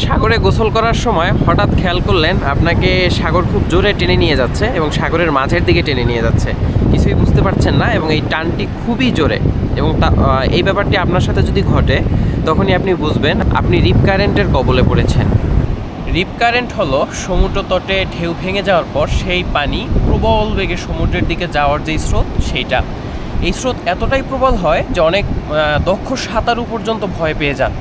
সাগরে গোসল করার সময় হঠাৎ খেয়াল করলেন আপনাকে সাগর খুব জোরে টেনে নিয়ে যাচ্ছে এবং সাগরের মাঝের দিকে টেনে নিয়ে যাচ্ছে, কিছুই বুঝতে পারছেন না এবং এই টানটি খুবই জোরে। এবং এই ব্যাপারটি আপনার সাথে যদি ঘটে তখনই আপনি বুঝবেন আপনি রিপ কারেন্টের কবলে পড়েছেন। রিপ কারেন্ট হলো সমুদ্র তটে ঢেউ ভেঙে যাওয়ার পর সেই পানি প্রবল বেগে সমুদ্রের দিকে যাওয়ার যে স্রোত, সেইটা এই স্রোত এতটাই প্রবল হয় যে অনেক দক্ষ সাঁতারু পর্যন্ত ভয় পেয়ে যান।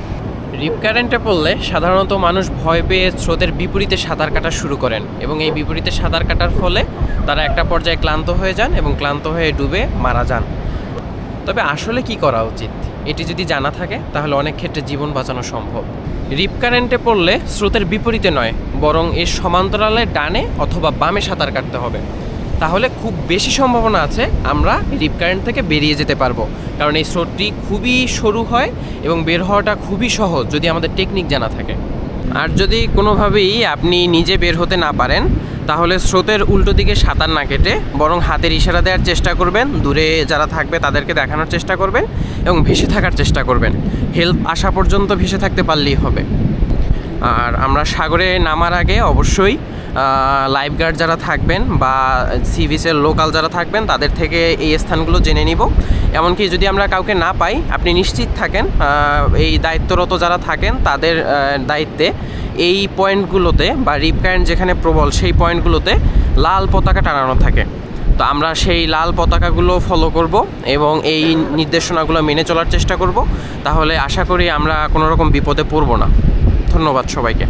রিপ কারেন্টে পড়লে সাধারণত মানুষ ভয় পেয়ে স্রোতের বিপরীতে সাঁতার কাটা শুরু করেন এবং এই বিপরীতে সাঁতার কাটার ফলে তারা একটা পর্যায়ে ক্লান্ত হয়ে যান এবং ক্লান্ত হয়ে ডুবে মারা যান। তবে আসলে কি করা উচিত এটি যদি জানা থাকে তাহলে অনেক ক্ষেত্রে জীবন বাঁচানো সম্ভব। রিপ কারেন্টে পড়লে স্রোতের বিপরীতে নয়, বরং এর সমান্তরালে ডানে অথবা বামে সাঁতার কাটতে হবে। তাহলে খুব বেশি সম্ভাবনা আছে আমরা রিপ কারেন্ট থেকে বেরিয়ে যেতে পারবো, কারণ এই স্রোতটি খুবই সরু হয় এবং বের হওয়াটা খুবই সহজ যদি আমাদের টেকনিক জানা থাকে। আর যদি কোনোভাবেই আপনি নিজে বের হতে না পারেন তাহলে স্রোতের উল্টো দিকে সাঁতার না কেটে বরং হাতের ইশারা দেওয়ার চেষ্টা করবেন, দূরে যারা থাকবে তাদেরকে দেখানোর চেষ্টা করবেন এবং ভেসে থাকার চেষ্টা করবেন। হেল্প আসা পর্যন্ত ভেসে থাকতে পারলেই হবে। আর আমরা সাগরে নামার আগে অবশ্যই লাইফ গার্ড যারা থাকবেন বা সি বিচের লোকাল যারা থাকবেন তাদের থেকে এই স্থানগুলো জেনে নিব। এমনকি যদি আমরা কাউকে না পাই আপনি নিশ্চিত থাকেন এই দায়িত্বরত যারা থাকেন তাদের দায়িত্বে এই পয়েন্টগুলোতে বা রিপ কারেন্ট যেখানে প্রবল সেই পয়েন্টগুলোতে লাল পতাকা টানানো থাকে। তো আমরা সেই লাল পতাকাগুলো ফলো করব এবং এই নির্দেশনাগুলো মেনে চলার চেষ্টা করব, তাহলে আশা করি আমরা কোনো রকম বিপদে পড়ব না। ধন্যবাদ সবাইকে।